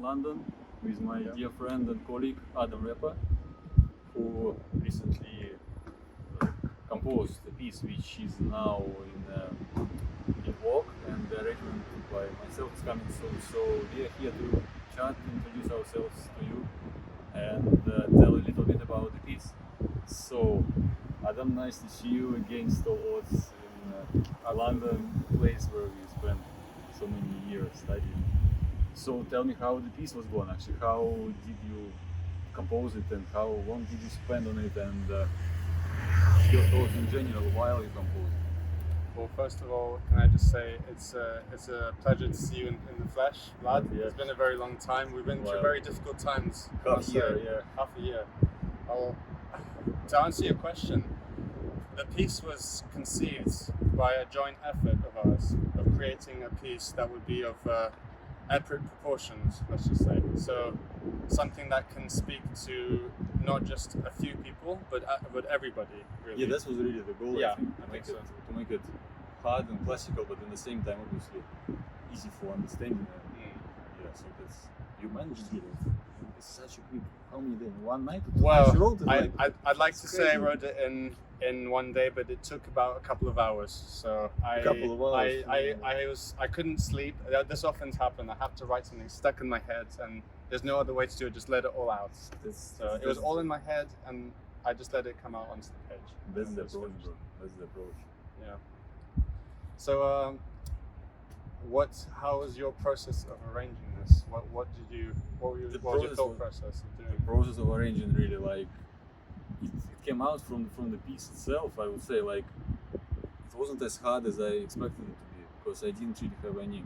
London with my dear friend and colleague Adam Repa, who recently composed a piece which is now in work, and the arrangement by myself is coming soon. So we are here to chat, introduce ourselves to you, and tell a little bit about the piece. So, Adam, nice to see you again, stalwarts in London, place where we spent so many years studying. So tell me how the piece was going actually. How did you compose it, and how long did you spend on it, and your thoughts in general while you composed it? Well, first of all, can I just say it's a pleasure to see you in the flesh, Vlad. Yeah. It's been a very long time. We've been through very difficult times. Half a year. To answer your question, the piece was conceived by a joint effort of ours of creating a piece that would be of epic proportions, let's just say. So something that can speak to not just a few people, but everybody. Really. Yeah, that was really the goal. Yeah, I think, to make it hard and classical, but at the same time, obviously, easy for understanding. Yeah, so that's you managed it. It's such a quick. How many days? One night? Well, I'd like to say I wrote it in one day, but it took about a couple of hours. So I couldn't sleep. This often happens. I have to write something stuck in my head, and there's no other way to do it. Just let it all out. So it was all in my head, and I just let it come out onto the page. That's the approach, bro. That's the approach. Yeah. So, how was your process of arranging this? What was your thought process of doing? The process of arranging really it came out from the piece itself. I would say it wasn't as hard as I expected it to be, because I didn't really have any.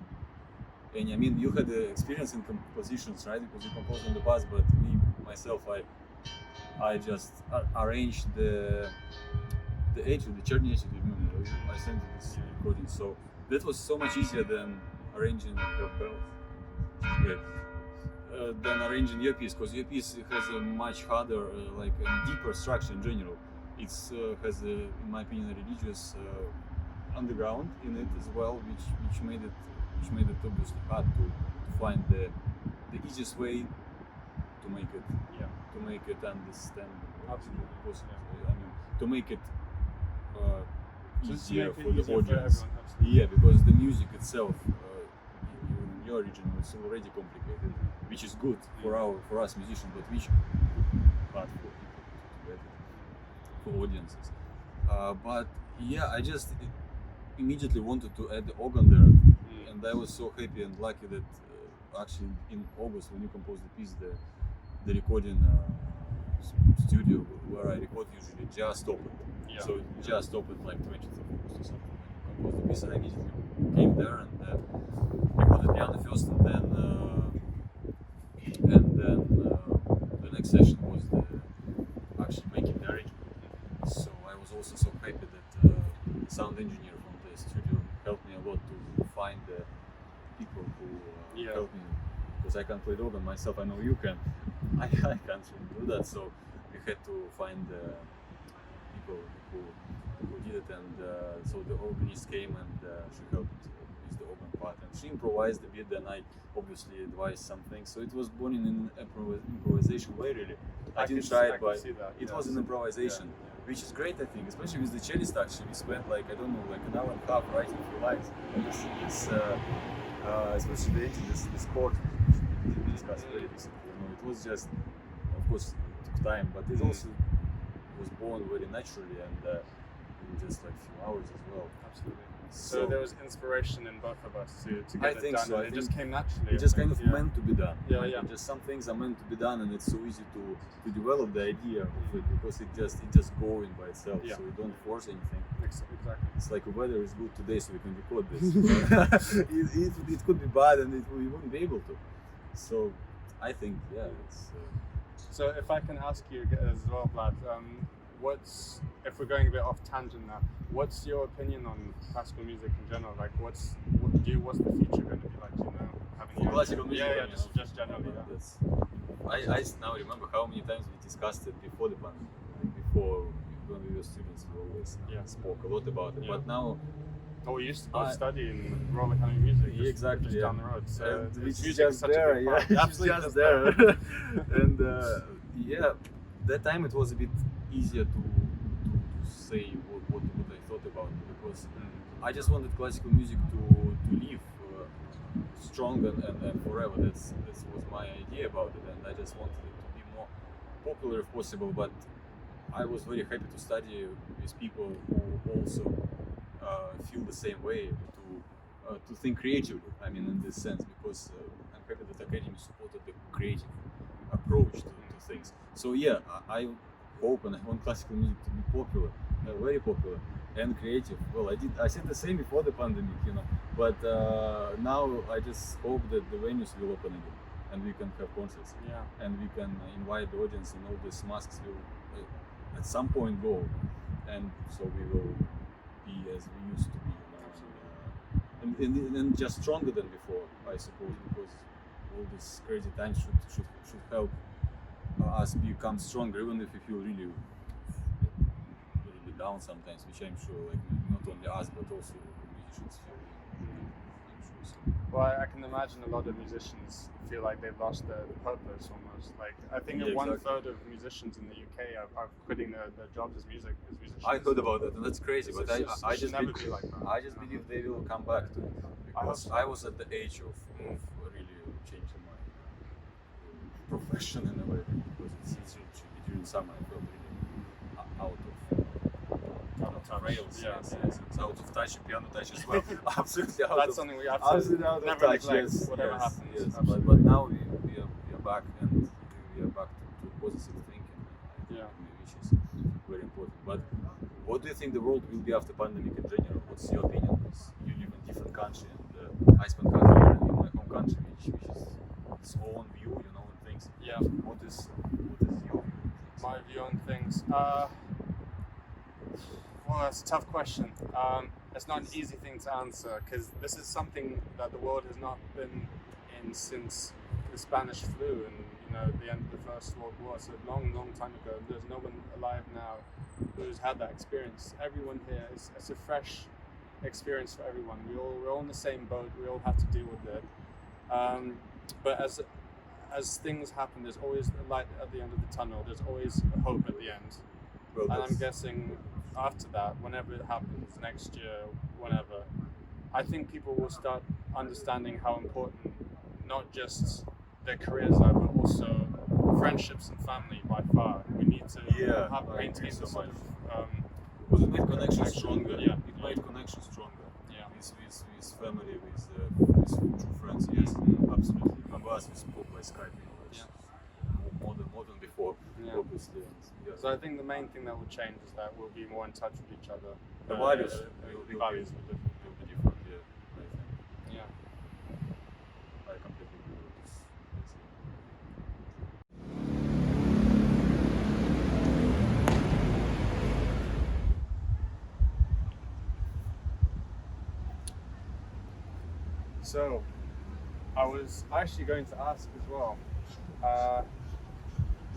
I mean, you had the experience in compositions, right? Because you composed in the past, but myself, I just arranged the etude, the Czerny etude. I sent you this recording, so that was so much easier than arranging than arranging your piece, because your piece has a much harder, a deeper structure in general. It has, in my opinion, a religious underground in it as well, which made it obviously hard to find the easiest way to make it understand. Absolutely. I mean, to make it easier for the easier audience. for everyone, Yeah, because the music itself, in your region, was already complicated, which is good for us musicians, but which hard for people to get it, for audiences. But yeah, I just immediately wanted to add the organ there, and I was so happy and lucky that actually in August, when you compose the piece, the recording studio where I record usually just opened. Yeah. So it just opened like 20th of August or something when you compose the piece, and I immediately came there and recorded piano first, and then the next session was actually making the arrangement. So I was also so happy that the sound engineer from the studio helped me a lot to find the people who helped me, because I can't play the organ myself. I know you can. I can't really do that, so we had to find people who did it, and so the organist came and she helped with the organ part, and she improvised a bit, and I obviously advised some things. So it was born in an improvisation way, really. I didn't try it, but it was an improvisation, which is great, I think, especially with the cellist. Actually, we spent an hour and a half writing a few lines. Especially the engine, this chord we discussed very recently. It was just, of course, it took time, but it also was born very naturally, and in just a few hours as well. Absolutely. So there was inspiration in both of us to get it done, so. and it just came naturally. It just kind of meant to be done. Yeah. Just some things are meant to be done, and it's so easy to develop the idea of it, because it just going by itself. Yeah. So we don't force anything. Exactly. It's like the weather is good today, so we can record this. it could be bad, and we wouldn't be able to. So I think, it's. So if I can ask you as well, Vlad, if we're going a bit off tangent now, what's your opinion on classical music in general? What's the future going to be like? Having classical music. Just generally. I now remember how many times we discussed it before the pandemic. Before, when we were students, we always spoke a lot about it. But now Oh, we used to go study in Royal Academy of Music. Exactly, just down the road. So and which is music just such a there, big yeah, part. it's Absolutely just there. And yeah, that time it was a bit easier to say what I thought about it, because I just wanted classical music to live strong and forever. That was my idea about it, and I just wanted it to be more popular if possible. But I was very happy to study with people who also feel the same way, to think creatively. I mean, in this sense, because I'm happy that Academy supported the creative approach to things. So yeah, I hope and I want classical music to be popular, very popular and creative. Well, I said the same before the pandemic, but now I just hope that the venues will open again and we can have concerts, and we can invite the audience, and all these masks will at some point go, and so we will be as we used to be, and just stronger than before, I suppose, because all these crazy times should help us become stronger, even if we feel really down sometimes, which I'm sure, like, not only us but also musicians feel. I'm sure so. Well, I can imagine a lot of musicians feel like they've lost the purpose almost. Like, I think Yeah, one exactly. third of musicians in the UK are quitting their jobs as musicians. I heard about that, and that's crazy. But I just never be like that. I just believe they will come back to it, because I was at the age of really changing my profession in a way, because it's really during summer I felt really out of rails. Yeah. Yes. It's out of touch, piano touch as well. Absolutely out That's of something we absolutely out of never touch. neglect, Yes, whatever yes, happens. yes. Absolutely. But now we are back, and we are back to positive thinking. Which is very important. But what do you think the world will be after pandemic in general? What's your opinion? Because you live in a different country, and I spent half a year in my home country, which is its own view, and things. Yeah. What is your view? My view on things. Well, that's a tough question. It's not an easy thing to answer, because this is something that the world has not been in since the Spanish flu and the end of the First World War. So a long time ago. There's no one alive now who's had that experience. Everyone here it's a fresh experience for everyone. We're all in the same boat. We all have to deal with it. But as things happen, there's always a light at the end of the tunnel. There's always a hope at the end. Well, and I'm guessing after that, whenever it happens, next year, whenever, I think people will start understanding how important not just their careers are, but also friendships and family by far. We need to maintain so the sort much. of Because it made connections stronger. Yeah. It made connections stronger. Yeah. With family, with true friends. Yes, absolutely. Remember us, we spoke by Skype. More than before, obviously. And, So I think the main thing that will change is that we'll be more in touch with each other. The values will be will be different. Yeah, I think. Yeah. I completely agree with this. So, I was actually going to ask as well,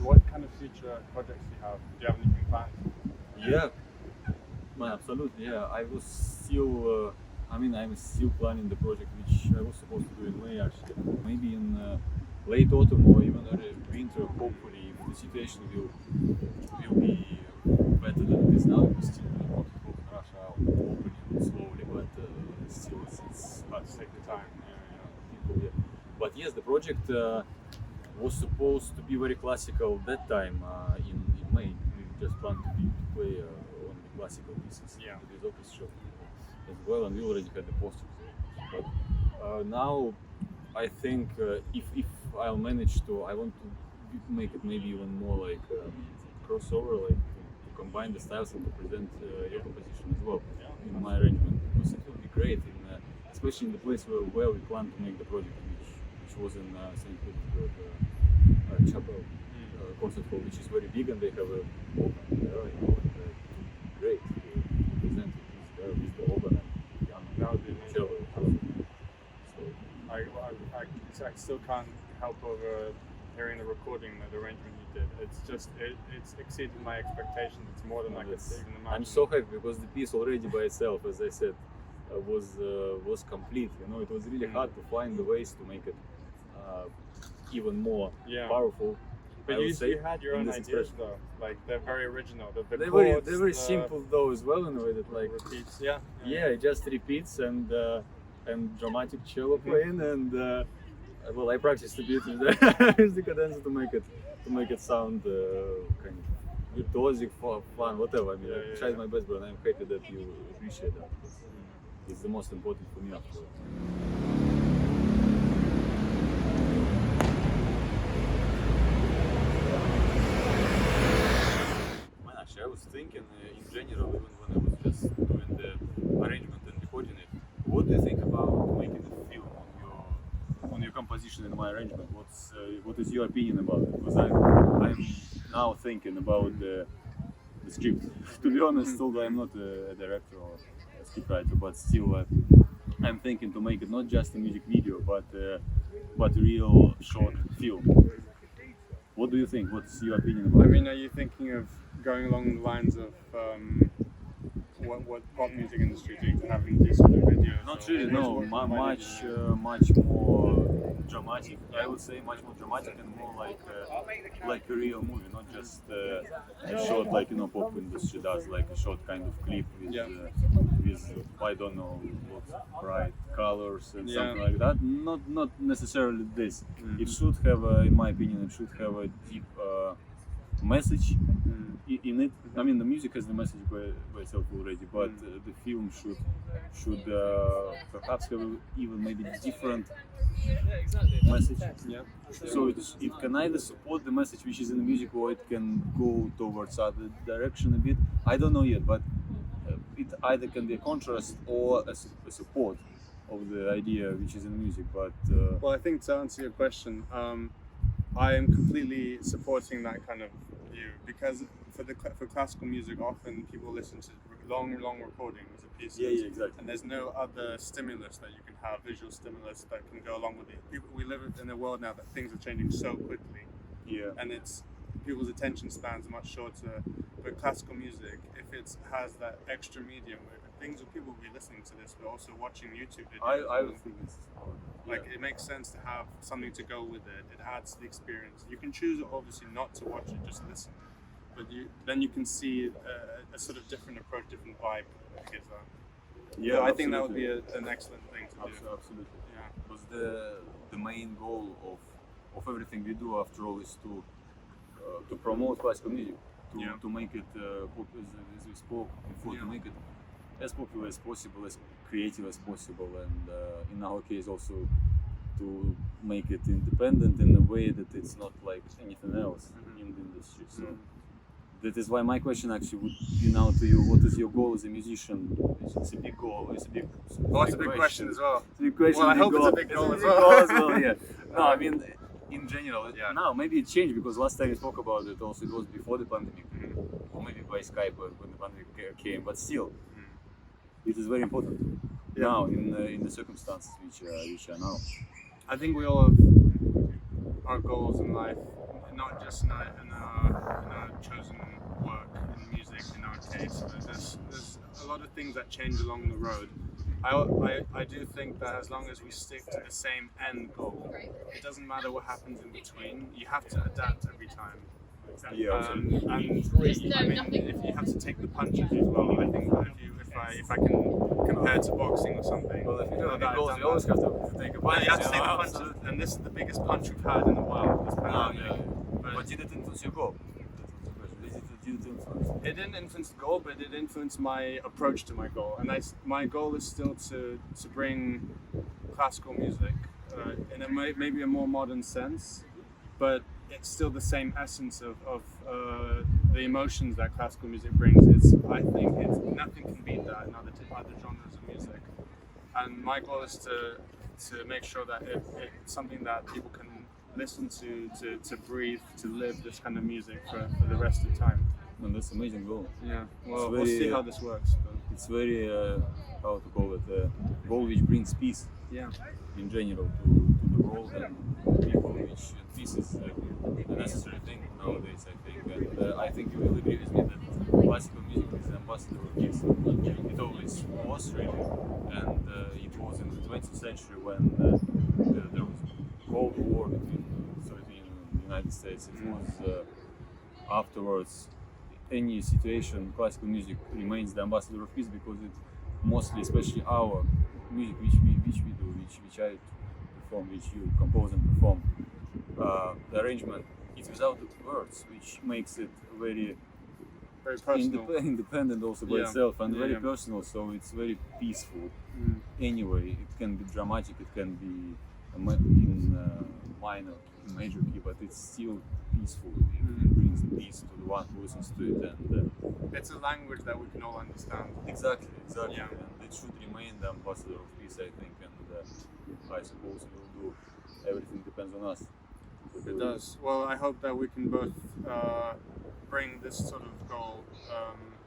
what kind of future projects do you have? Do you have anything planned? Yeah, absolutely. Yeah, I was still. I'm still planning the project which I was supposed to do in May. Actually, maybe in late autumn or even early winter. Hopefully, if the situation will be better than it is now. Because still, Russia opening slowly, but still it's hard to take the time. But yes, the project was supposed to be very classical that time in May. We just planned to play on the classical pieces with orchestra as well, and we already had the posters. But now I think if I'll manage to, I want to make it maybe even more like crossover, like to combine the styles and to present your composition as well in my arrangement, because it will be great, especially in the place where we plan to make the project, which was in St. Petersburg Chapel concert hall, which is very big, and they have a organ there, and it would be great to present it there with the organ and piano. That would be cello. So I still can't help over hearing the recording, the arrangement you did. It's exceeded my expectations. It's more than I could even imagine. I'm so happy because the piece already by itself, as I said, was complete. You know, it was really hard to find the ways to make it even more powerful. But I would say, you had your in own this ideas expression. though, like they're very original. They chords, were simple though as well, in a way that like repeats. it just repeats and dramatic cello playing and well, I practiced a bit with the cadenza to make it sound kind of virtuosic, fun, whatever. I mean, I tried my best, but I'm happy that you appreciate that. It's the most important for me afterwards. I was thinking in general, even when I was just doing the arrangement and recording it, what do you think about making a film on your composition and my arrangement? What is your opinion about it? Because I'm now thinking about the script. To be honest, although I'm not a director or a scriptwriter, but still I'm thinking to make it not just a music video, but a real short film. What do you think? What's your opinion about it? I mean, are you thinking of going along the lines of what pop music industry do, having these sort of videos? Not really, no. Much more dramatic. I would say much more dramatic and more like a real movie, not just a short like pop industry does, like a short kind of clip with I don't know what bright colors and something like that. Not necessarily this. It should have, in my opinion, it should have a deep message in it. I mean, the music has the message by itself already, but the film should perhaps have even maybe different message. So it can either support the message which is in the music, or it can go towards other direction a bit. I don't know yet, but it either can be a contrast or a support of the idea which is in the music. But well, I think to answer your question, I am completely supporting that kind of view, because for classical music, often people listen to long recordings of pieces. Yeah, exactly. And there's no other stimulus that you can have, visual stimulus that can go along with it. We live in a world now that things are changing so quickly. And people's attention spans are much shorter. But classical music, if it has that extra medium, people will be listening to this, but also watching YouTube videos. I would think it's it makes sense to have something to go with it. It adds to the experience. You can choose, obviously, not to watch it, just listen. But then you can see a sort of different approach, different vibe that gives that. Yeah, I think that would be an excellent thing to do. Absolutely. Yeah. Because the main goal of everything we do, after all, is to promote classical music, to make it as we spoke before, to make it as popular as possible, as creative as possible, and in our case also to make it independent in a way that it's not like anything else in the industry. So that is why my question actually would be now to you: what is your goal as a musician? It's a big goal. It's a big. It's a big question as well. It's a big question. Well, I hope it's a big goal as well. Yeah. No, I mean, in general, now maybe it changed, because last time we spoke about it also, it was before the pandemic, or maybe by Skype when the pandemic came. But still, it is very important now in the circumstances which are now. I think we all have our goals in life, not just in our chosen work in music in our case, but there's a lot of things that change along the road. I do think that as long as we stick to the same end goal, it doesn't matter what happens in between. You have to adapt every time. And if you have to take the punches as well, I think that if I can compare to boxing or something. Well, if you don't have goals, you always have to take a punch. You have to take the punches, and this is the biggest punch we've had in a while. But did it influence your goal? It didn't influence the goal, but it influenced my approach to my goal. And my goal is still to bring classical music in maybe a more modern sense, but it's still the same essence of the emotions that classical music brings. I think nothing can beat that in other genres of music. And my goal is to make sure that it's something that people can listen to breathe, to live this kind of music for the rest of time. And that's an amazing goal. Yeah, well, we'll see how this works. But it's very, how to call it, a goal which brings peace in general to the world and people, which peace is a necessary thing nowadays, I think. And I think you will agree with me that classical music is the ambassador of peace. It always always was really, and it was in the 20th century when there was Cold War between Soviet Union and the United States. It was afterwards. Any situation, classical music remains the ambassador of peace because it mostly, especially our music, which we do, which I perform, which you compose and perform, the arrangement is without words, which makes it very personal. independent also by itself and very personal. So it's very peaceful. Anyway, it can be dramatic, it can be in minor, in major key, but it's still peaceful. It brings peace to the one who listens to it, and it's a language that we can all understand. Exactly. Yeah. And it should remain the ambassador of peace, I think, and I suppose it will do. Everything depends on us. It does. Well, I hope that we can both bring this sort of goal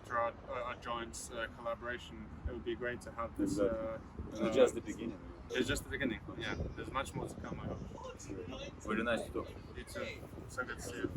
through our joint collaboration. It would be great to have this. It's just the beginning. It's just the beginning. Yeah, there's much more to come, I hope. Very nice to talk. You too. So good to see you.